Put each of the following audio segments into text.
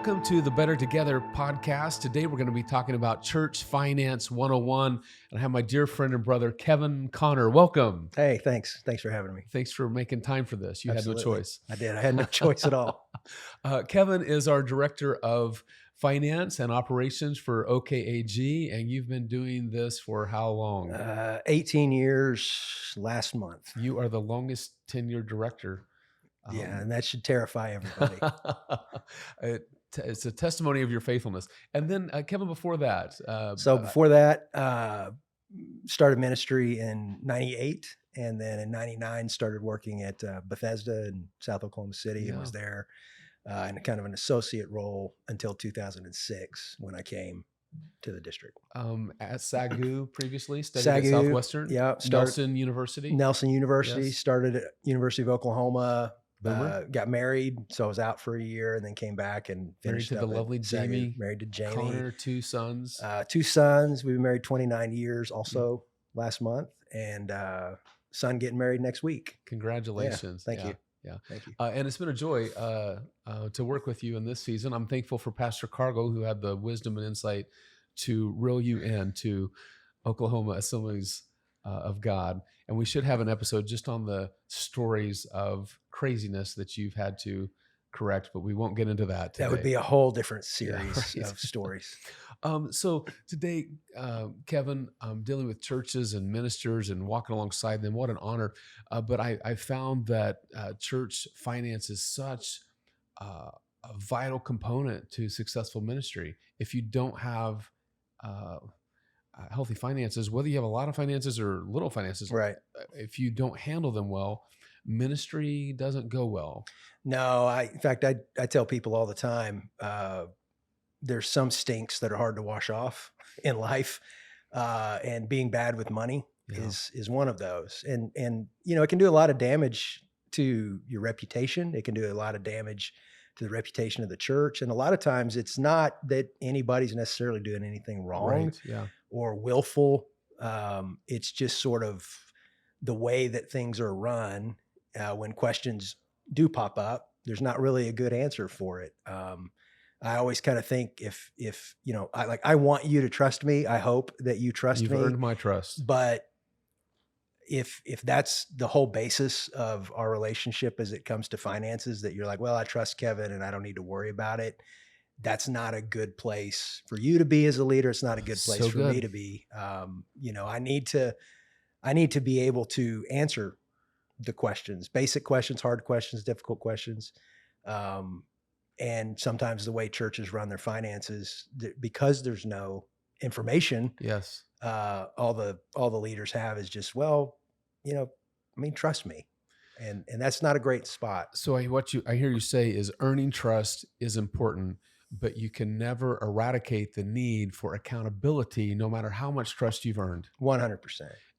Welcome to the Better Together podcast. Today we're going to be talking about Church Finance 101, and I have my dear friend and brother, Kevin Connor. Welcome. Hey, thanks. Thanks for having me. Thanks for making time for this. You Absolutely. had no choice. I did. I had no choice at all. Kevin is our Director of Finance and Operations for OKAG, and you've been doing this for how long? 18 years last month. You are the longest tenured director. Yeah, and that should terrify everybody. It's a testimony of your faithfulness. And then, Kevin, before that. Before that, started ministry in 98. And then in 99, started working at Bethesda in South Oklahoma City and was there in kind of an associate role until 2006 when I came to the district. At SAGU previously, studied at Southwestern, Nelson University. Nelson University, started at University of Oklahoma. Got married, so I was out for a year and then came back and finished married to the lovely Jamie. Married to Jamie. Connor, two sons. Two sons. We've been married 29 years also last month, and son getting married next week. Congratulations. Yeah, thank you. Yeah, thank you. And it's been a joy to work with you in this season. I'm thankful for Pastor Cargo, who had the wisdom and insight to reel you in to Oklahoma Assemblies of God. And we should have an episode just on the stories of craziness that you've had to correct, but we won't get into that today. That would be a whole different series of stories. So today, Kevin, I'm dealing with churches and ministers and walking alongside them. What an honor. But I found that church finance is such a vital component to successful ministry. If you don't have healthy finances, whether you have a lot of finances or little finances, right? If you don't handle them well, ministry doesn't go well. No, in fact, I tell people all the time, there's some stinks that are hard to wash off in life, and being bad with money is one of those. And it can do a lot of damage to your reputation. It can do a lot of damage to the reputation of the church. And a lot of times it's not that anybody's necessarily doing anything wrong or willful. It's just sort of the way that things are run. When questions do pop up, there's not really a good answer for it. I always kind of think if I want you to trust me. I hope that you trust me. You've earned my trust. But if that's the whole basis of our relationship as it comes to finances, that you're like, well, I trust Kevin and I don't need to worry about it. That's not a good place for you to be as a leader. It's not a good place for me to be. I need to be able to answer the questions, basic questions, hard questions, difficult questions. And sometimes the way churches run their finances, because there's no information. Yes. All the leaders have is just, trust me. And that's not a great spot. So what I hear you say is earning trust is important, but you can never eradicate the need for accountability, no matter how much trust you've earned. 100%.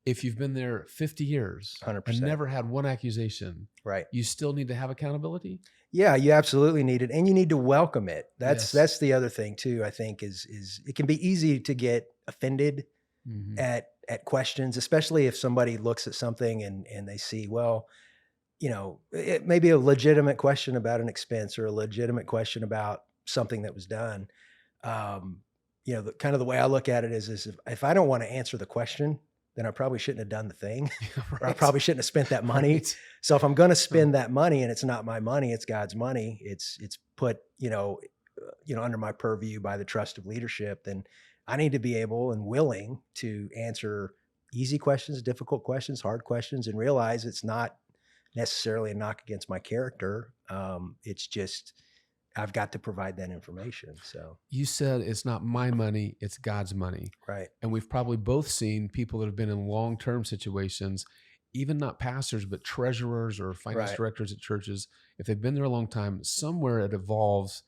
If you've been there 50 years 100%. and never had one accusation, right, you still need to have accountability? Yeah, you absolutely need it. And you need to welcome it. That's the other thing too, I think, is it can be easy to get offended at questions, especially if somebody looks at something and they see, it may be a legitimate question about an expense or a legitimate question about something that was done. The kind of the way I look at it is if I don't want to answer the question, then I probably shouldn't have done the thing, or I probably shouldn't have spent that money. Right. So if I'm going to spend that money and it's not my money, it's God's money, it's put, under my purview by the trust of leadership, then I need to be able and willing to answer easy questions, difficult questions, hard questions, and realize it's not necessarily a knock against my character. It's just, I've got to provide that information. So you said it's not my money, it's God's money. Right. And we've probably both seen people that have been in long-term situations, even not pastors, but treasurers or finance directors at churches. If they've been there a long time, somewhere it evolves.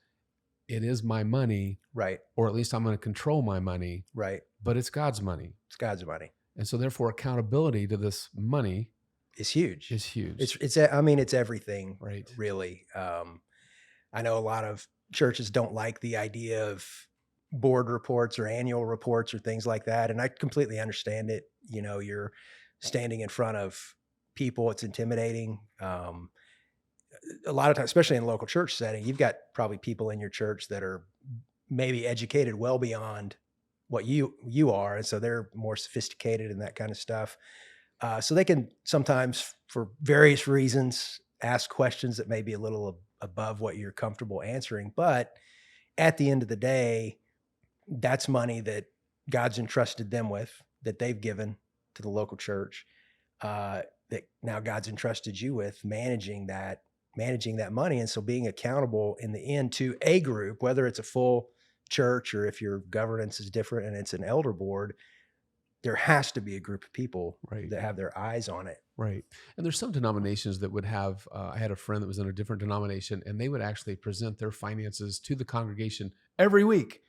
It is my money. Right. Or at least I'm going to control my money. Right. But it's God's money. It's God's money. And so therefore accountability to this money is huge. It's everything. Right. Really. I know a lot of churches don't like the idea of board reports or annual reports or things like that. And I completely understand it. You're standing in front of people. It's intimidating. a lot of times, especially in a local church setting, you've got probably people in your church that are maybe educated well beyond what you are, and so they're more sophisticated and that kind of stuff. So they can sometimes, for various reasons, ask questions that may be a little above what you're comfortable answering. But at the end of the day, that's money that God's entrusted them with, that they've given to the local church, that now God's entrusted you with managing that money. And so being accountable in the end to a group, whether it's a full church or if your governance is different and it's an elder board, there has to be a group of people that have their eyes on it. Right. And there's some denominations that would have, I had a friend that was in a different denomination, and they would actually present their finances to the congregation every week.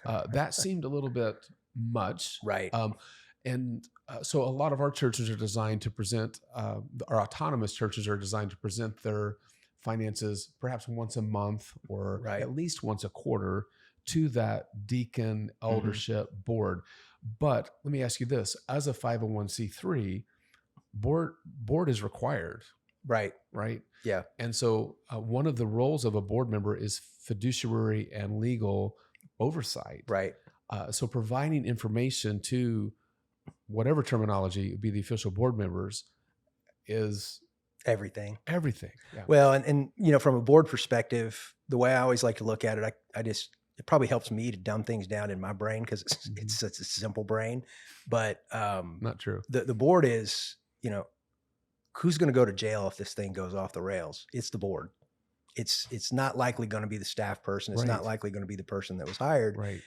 That seemed a little bit much. Right. So a lot of our churches are designed to present, our autonomous churches are designed to present their finances perhaps once a month or at least once a quarter to that deacon eldership board. But let me ask you this: as a 501c3, board is required. Right. Yeah. And so one of the roles of a board member is fiduciary and legal oversight. Right. So providing information to whatever terminology would be the official board members is everything. Yeah. Well, and from a board perspective, the way I always like to look at it, it probably helps me to dumb things down in my brain because it's such a simple brain, but not true. The board is, who's going to go to jail if this thing goes off the rails? It's the board. It's not likely going to be the staff person. It's not likely going to be the person that was hired. Right.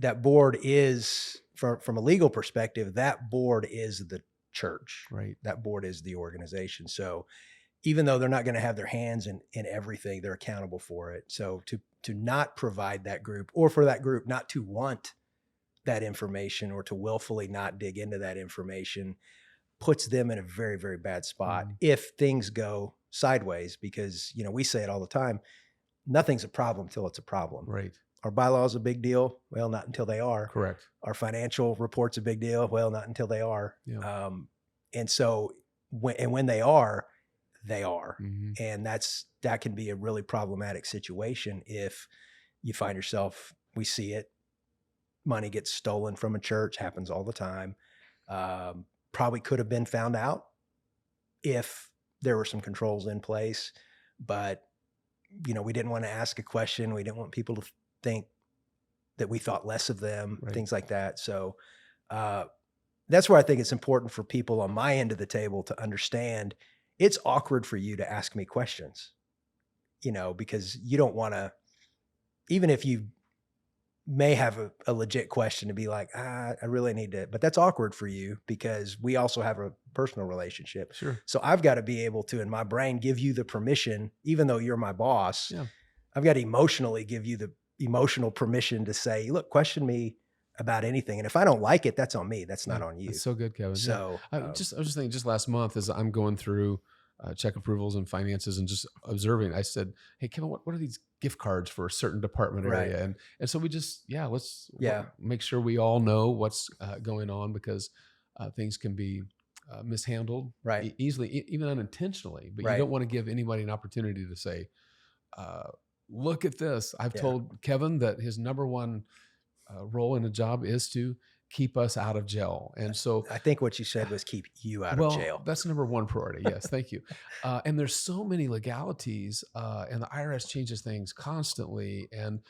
That board is, from a legal perspective, that board is the church. Right. That board is the organization. So even though they're not going to have their hands in everything, they're accountable for it. So to not provide that group, or for that group not to want that information or to willfully not dig into that information, puts them in a very, very bad spot if things go sideways. Because, we say it all the time, nothing's a problem till it's a problem. Right. Our bylaws a big deal. Well, not until they are. Correct. Our financial report's a big deal. Well, not until they are. Yeah. And so when they are, they are. Mm-hmm. And that can be a really problematic situation if you find yourself, we see it, money gets stolen from a church, happens all the time. Probably could have been found out if there were some controls in place, but we didn't want to ask a question. We didn't want people to think that we thought less of them, things like that. So that's where I think it's important for people on my end of the table to understand it's awkward for you to ask me questions, because you don't want to, even if you may have a legit question, to be like, I really need to, but that's awkward for you because we also have a personal relationship. Sure. So I've got to be able to, in my brain, give you the permission, even though you're my boss. Yeah. I've got to emotionally give you the emotional permission to say, look, question me about anything. And if I don't like it, that's on me. That's not on you. That's so good, Kevin. So I was just thinking, just last month as I'm going through check approvals and finances and just observing, I said, hey, Kevin, what are these gift cards for a certain department area? And so we just, let's make sure we all know what's going on, because things can be mishandled easily, even unintentionally, but you don't want to give anybody an opportunity to say, look at this. I've told Kevin that his number one role in the job is to keep us out of jail. And so I think what you said was keep you out of jail. That's number one priority. Yes. Thank you. And there's so many legalities and the IRS changes things constantly. And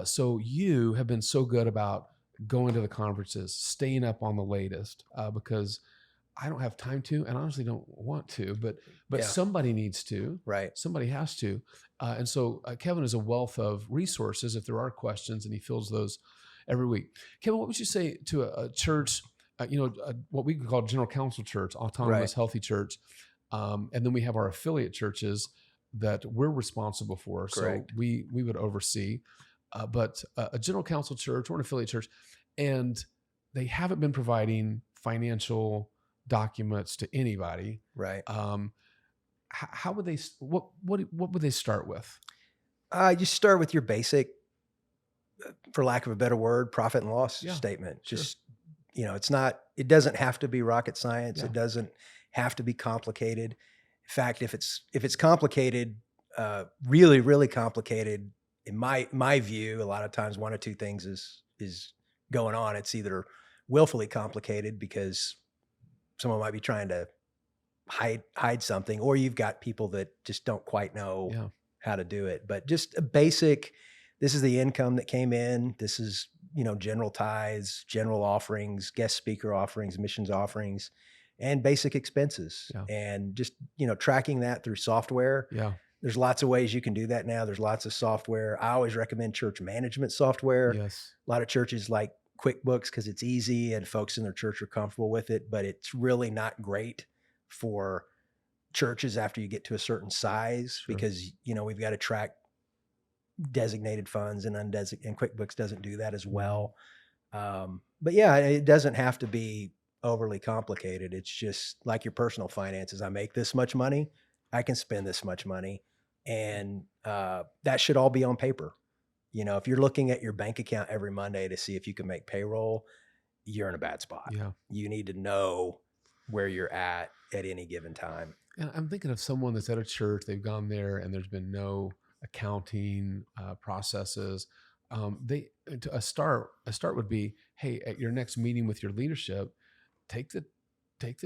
so you have been so good about going to the conferences, staying up on the latest, because I don't have time to, and honestly don't want to, but somebody needs to, somebody has to. And so Kevin is a wealth of resources if there are questions, and he fills those every week. Kevin, what would you say to a church, what we call general council church, autonomous, healthy church, and then we have our affiliate churches that we're responsible for. Correct. So we would oversee, but a general council church or an affiliate church, and they haven't been providing financial documents to anybody. Right. How would they? What would they start with? You start with your basic, for lack of a better word, profit and loss statement. Just, it doesn't have to be rocket science. It doesn't have to be complicated. fact, if it's complicated, really, really complicated, in my view, a lot of times one of two things is going on. It's either willfully complicated because someone might be trying to hide something, or you've got people that just don't quite know how to do it. But just a basic, this is the income that came in. This is, general tithes, general offerings, guest speaker offerings, missions offerings, and basic expenses. And just, tracking that through software. There's lots of ways you can do that now. There's lots of software. I always recommend church management software. A lot of churches like QuickBooks because it's easy and folks in their church are comfortable with it, but it's really not great for churches after you get to a certain size because, we've got to track designated funds and undesignated, and QuickBooks doesn't do that as well. But yeah, it doesn't have to be overly complicated. It's just like your personal finances. I make this much money. I can spend this much money. And that should all be on paper. If you're looking at your bank account every Monday to see if you can make payroll, you're in a bad spot. You need to know where you're at any given time. And I'm thinking of someone that's at a church, they've gone there and there's been no accounting processes. A start would be, hey, at your next meeting with your leadership, take the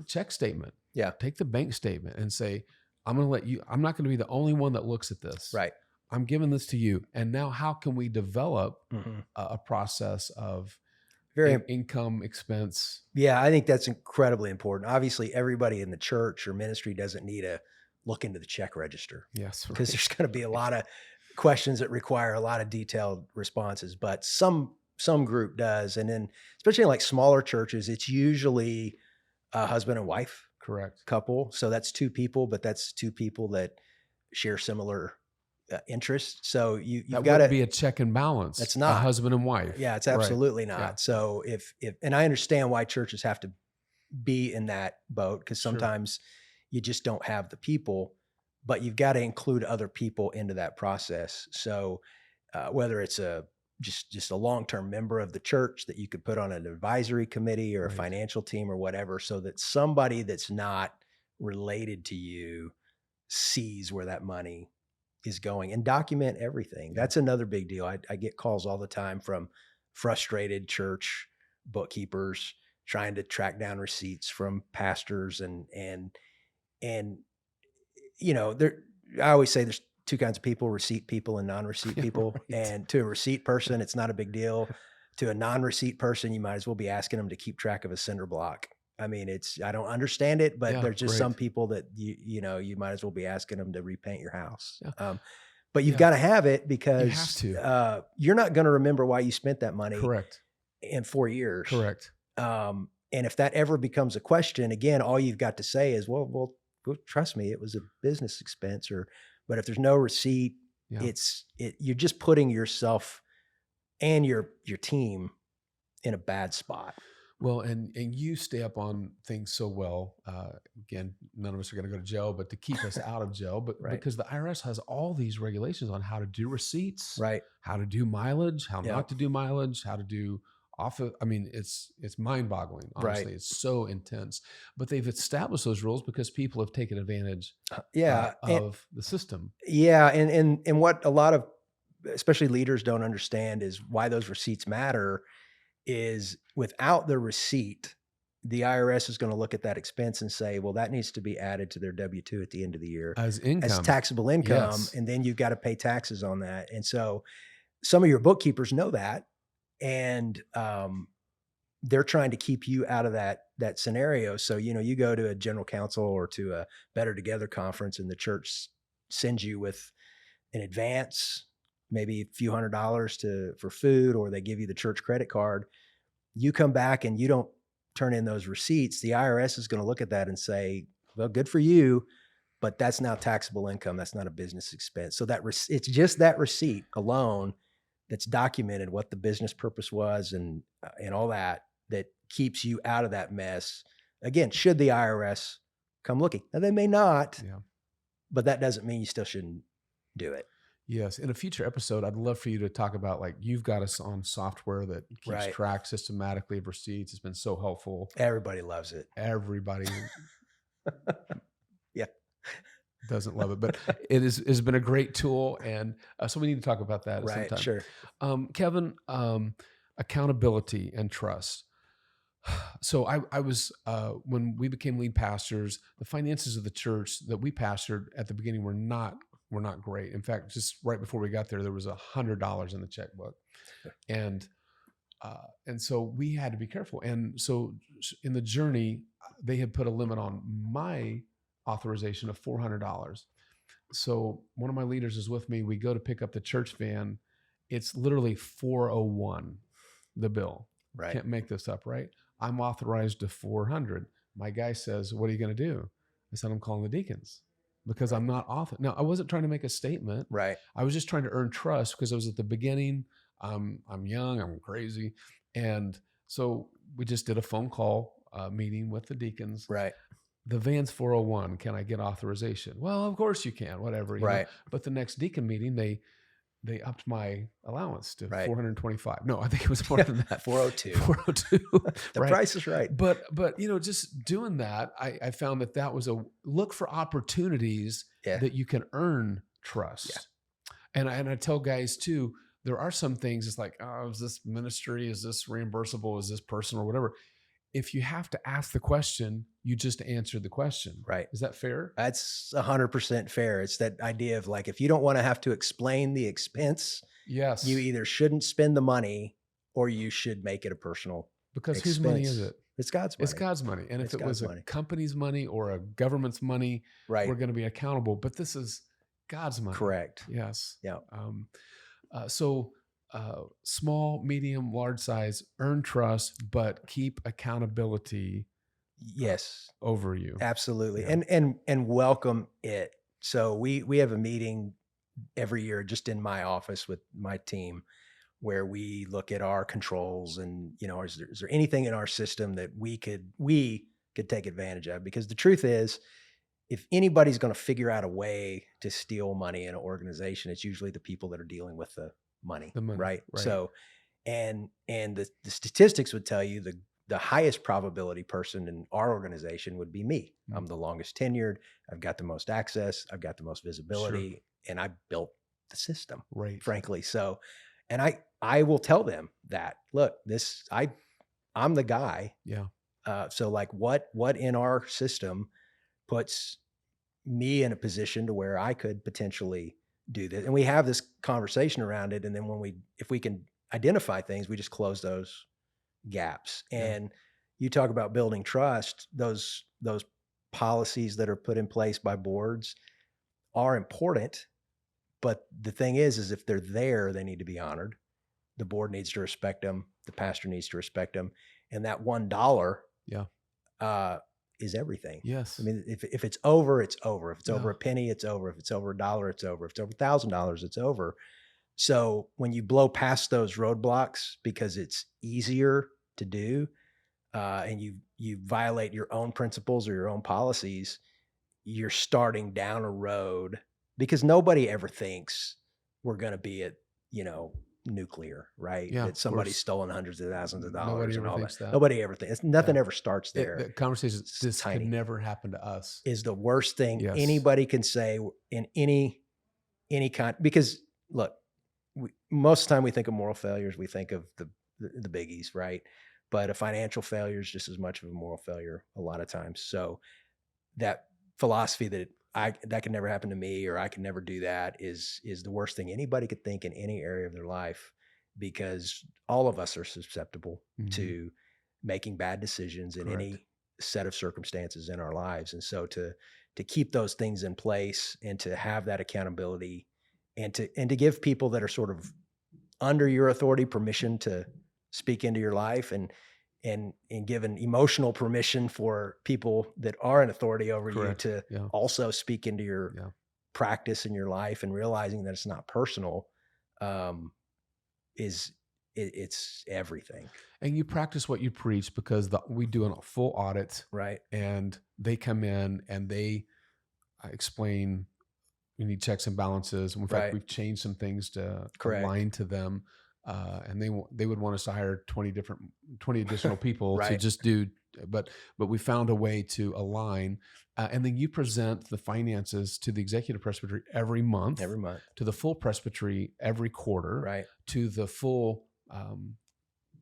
check statement. Take the bank statement and say, I'm going to let you, I'm not going to be the only one that looks at this. Right. I'm giving this to you. And now how can we develop a process of income, expense? Yeah, I think that's incredibly important. Obviously, everybody in the church or ministry doesn't need to look into the check register. Because there's going to be a lot of questions that require a lot of detailed responses, but some group does. And then especially like smaller churches, it's usually a husband and wife couple. So that's two people, but that's two people that share similar interests. So you've got to be a check and balance. It's not a husband and wife. Yeah, it's absolutely not. So if, and I understand why churches have to be in that boat, because sometimes you just don't have the people, but you've got to include other people into that process. So whether it's just a long-term member of the church that you could put on an advisory committee or a financial team or whatever, so that somebody that's not related to you sees where that money is going, and document everything. That's another big deal. I get calls all the time from frustrated church bookkeepers trying to track down receipts from pastors and I always say there's two kinds of people: receipt people and non-receipt people. And to a receipt person, it's not a big deal. To a non-receipt person, you might as well be asking them to keep track of a cinder block. I mean, I don't understand it, but there's just some people that you might as well be asking them to repaint your house. But you've got to have it, because you're not going to remember why you spent that money in 4 years. And if that ever becomes a question again, all you've got to say is, well, trust me, it was a business expense. But if there's no receipt, you're just putting yourself and your team in a bad spot. Well, and you stay up on things so well. Again, none of us are going to go to jail, but to keep us out of jail, but because the IRS has all these regulations on how to do receipts, how to do mileage, how not to do mileage, how to do I mean, it's mind-boggling. Honestly, it's so intense. But they've established those rules because people have taken advantage of the system. Yeah, and what a lot of especially leaders don't understand is why those receipts matter. Is without the receipt, the IRS is going to look at that expense and say, well, that needs to be added to their W-2 at the end of the year as income, as taxable income. And then you've got to pay taxes on that. And so some of your bookkeepers know that, and they're trying to keep you out of that scenario. So, you go to a general council or to a Better Together conference, and the church sends you with an advance, maybe a few $100s for food, or they give you the church credit card. You come back and you don't turn in those receipts. The IRS is going to look at that and say, well, good for you, but that's now taxable income. That's not a business expense. So it's just that receipt alone that's documented what the business purpose was and all that keeps you out of that mess. Again, should the IRS come looking? Now, they may not, but that doesn't mean you still shouldn't do it. Yes. In a future episode, I'd love for you to talk about, like, you've got us on software that keeps track systematically of receipts. It's been so helpful. Everybody loves it. Everybody. doesn't love it, but it's been a great tool, and so we need to talk about that at some Right. time. Sure. Kevin, accountability and trust. So I was when we became lead pastors, the finances of the church that we pastored at the beginning were not great. In fact, just right before we got there was $100 in the checkbook, and so we had to be careful. And so in the journey, they had put a limit on my authorization of $400. So one of my leaders is with me. We go to pick up the church van. It's literally 401, the bill. Right. Can't make this up, right? I'm authorized to 400. My guy says, "What are you going to do?" I said, "I'm calling the deacons because I'm not author." Now, I wasn't trying to make a statement. Right. I was just trying to earn trust because I was at the beginning. I'm young, I'm crazy. And so we just did a phone call meeting with the deacons. Right. The van's 401. Can I get authorization? Well, of course you can, whatever. Right. But the next deacon meeting, they upped my allowance to Right. 425. No, I think it was more than that. 402. 402. The right. price is right. But just doing that, I found that was a look for opportunities that you can earn trust. Yeah. And I tell guys too, there are some things it's like, oh, is this ministry? Is this reimbursable? Is this personal or whatever? If you have to ask the question, you just answer the question. Right. Is that fair? That's 100% fair. It's that idea of like, if you don't want to have to explain the expense, yes, you either shouldn't spend the money or you should make it a personal because expense. whose money is it? It's God's money. It's God's money. And if it was a company's money or a government's money, right, we're going to be accountable. But this is God's money. Correct. Yes. Yeah. So small, medium, large size, earn trust, but keep accountability. Yes. Over you. Absolutely. Yeah. And welcome it. So we have a meeting every year just in my office with my team where we look at our controls and, is there anything in our system that we could take advantage of? Because the truth is, if anybody's going to figure out a way to steal money in an organization, it's usually the people that are dealing with the money. Right? So, and the statistics would tell you the highest probability person in our organization would be me. Mm-hmm. I'm the longest tenured. I've got the most access. I've got the most visibility, and I built the system, frankly. So, and I will tell them that, look, I'm the guy. Yeah. So like what in our system puts me in a position to where I could potentially do this. And we have this conversation around it. And then if we can identify things, we just close those gaps. And you talk about building trust, those policies that are put in place by boards are important. But the thing is if they're there, they need to be honored. The board needs to respect them. The pastor needs to respect them. And that $1 is everything. Yes. I mean, if it's over, it's over. If it's over a penny, it's over. If it's over $1, it's over. If it's over $1,000, it's over. So when you blow past those roadblocks because it's easier to do, and you violate your own principles or your own policies, you're starting down a road because nobody ever thinks we're going to be at, nuclear, right? Yeah, that somebody's stolen hundreds of thousands of dollars and all that. Nobody ever thinks. Nothing ever starts there. The conversation, this could never happen to us, is the worst thing anybody can say in any kind. Because look, most of the time we think of moral failures, we think of the biggies, right? But a financial failure is just as much of a moral failure a lot of times. So that philosophy that that can never happen to me, or I can never do that, is the worst thing anybody could think in any area of their life, because all of us are susceptible to making bad decisions in any set of circumstances in our lives. And so to keep those things in place and to have that accountability and to give people that are sort of under your authority permission to speak into your life, and give an emotional permission for people that are in authority over you to also speak into your practice in your life, and realizing that it's not personal, it's everything. And you practice what you preach, because we do a full audit, right? And they come in and they explain we need checks and balances. In fact, we've changed some things to align to them. And they would want us to hire 20 additional people to just do but we found a way to align. And then you present the finances to the executive presbytery every month, to the full presbytery every quarter, right, to the full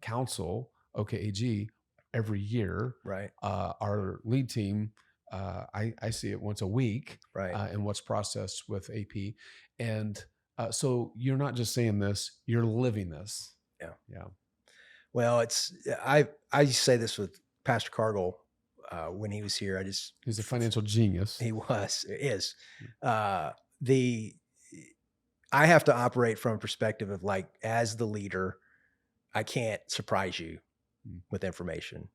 council, OKAG, every year. right, Our lead team, I see it once a week, right. and what's processed with AP. And so you're not just saying this, you're living this. Yeah. Yeah. Well, I used to say this with Pastor Cargill when he was here. He's a financial genius. He is. I have to operate from a perspective of like, as the leader, I can't surprise you with information,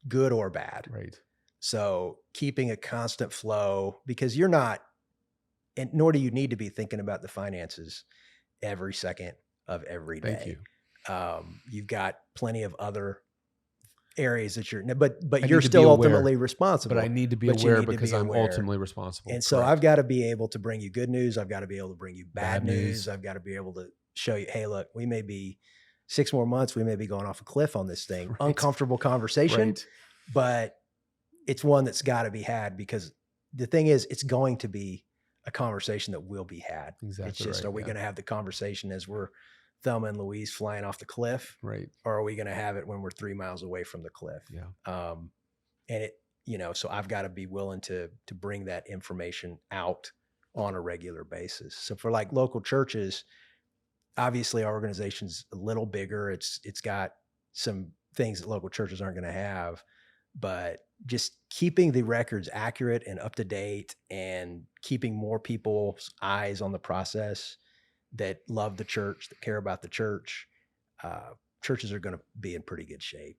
good or bad. Right. So keeping a constant flow, because you're not, and nor do you need to be thinking about the finances every second of every day. Thank you. You've got plenty of other areas that but you're still ultimately responsible. But I need to be aware because I'm ultimately responsible. And so I've got to be able to bring you good news. I've got to be able to bring you bad news. I've got to be able to show you, hey, look, we may be 6 more months, we may be going off a cliff on this thing. Right. Uncomfortable conversation, right. But it's one that's got to be had, because the thing is, it's going to be a conversation that will be had. Exactly. It's just, are we going to have the conversation as we're Thelma and Louise flying off the cliff, right? Or are we going to have it when we're 3 miles away from the cliff? Yeah. And it, so I've got to be willing to bring that information out on a regular basis. So for like local churches, obviously our organization's a little bigger. It's got some things that local churches aren't going to have, but just keeping the records accurate and up to date, and keeping more people's eyes on the process that love the church, that care about the church, churches are going to be in pretty good shape.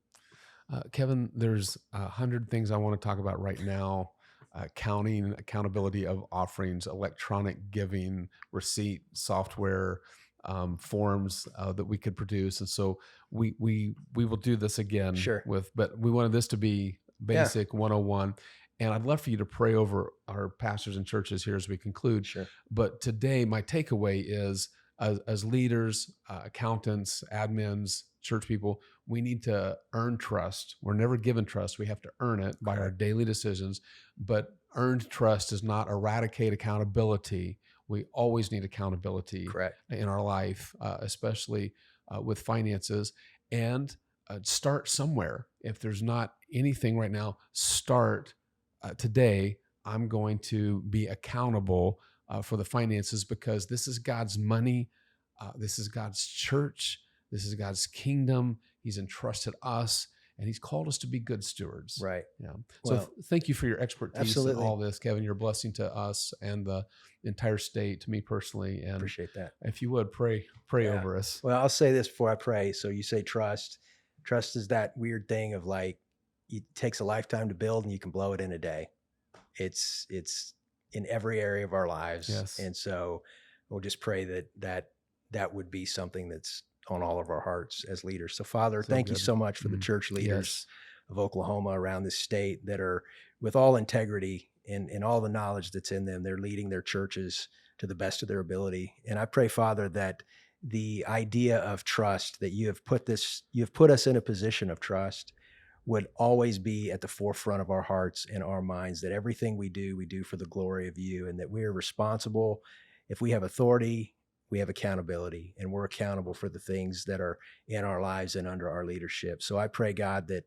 Kevin, there's 100 things I want to talk about right now. Counting, accountability of offerings, electronic giving, receipt, software, forms that we could produce. And so we will do this again. Sure. But we wanted this to be basic 101. And I'd love for you to pray over our pastors and churches here as we conclude. Sure. But today, my takeaway is, as leaders, accountants, admins, church people, we need to earn trust. We're never given trust. We have to earn it by our daily decisions. But earned trust does not eradicate accountability. We always need accountability in our life, especially with finances. And start somewhere. If there's not anything right now, start today. I'm going to be accountable for the finances, because this is God's money. This is God's church. This is God's kingdom. He's entrusted us, and he's called us to be good stewards. Right. Yeah. So thank you for your expertise in all this, Kevin. You're a blessing to us and the entire state, to me personally. And appreciate that. If you would pray over us. Well, I'll say this before I pray. So you say trust. Trust is that weird thing of like, it takes a lifetime to build and you can blow it in a day. It's in every area of our lives. Yes. And so we'll just pray that would be something that's on all of our hearts as leaders. So Father, thank you so much for the church leaders of Oklahoma, around this state, that are, with all integrity and all the knowledge that's in them, they're leading their churches to the best of their ability. And I pray, Father, that the idea of trust, that you have put us in a position of trust, would always be at the forefront of our hearts and our minds, that everything we do for the glory of you, and that we are responsible. If we have authority, we have accountability, and we're accountable for the things that are in our lives and under our leadership. So I pray, God, that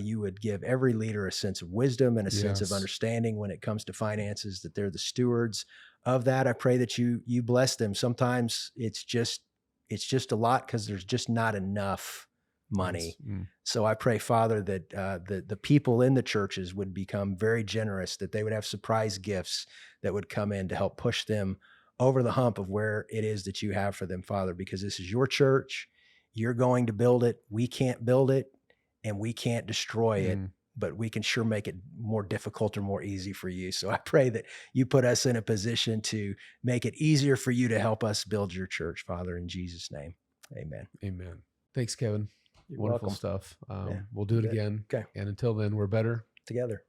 you would give every leader a sense of wisdom and a sense of understanding when it comes to finances, that they're the stewards of that. I pray that you bless them. Sometimes it's just a lot because there's just not enough money. So I pray, Father, that the people in the churches would become very generous, that they would have surprise gifts that would come in to help push them over the hump of where it is that you have for them, Father, because this is your church. You're going to build it. We can't build it and we can't destroy it, but we can sure make it more difficult or more easy for you. So I pray that you put us in a position to make it easier for you to help us build your church, Father, in Jesus' name. Amen. Amen. Thanks, Kevin. You're Wonderful welcome. stuff. We'll do it again. Okay. And until then, we're better together.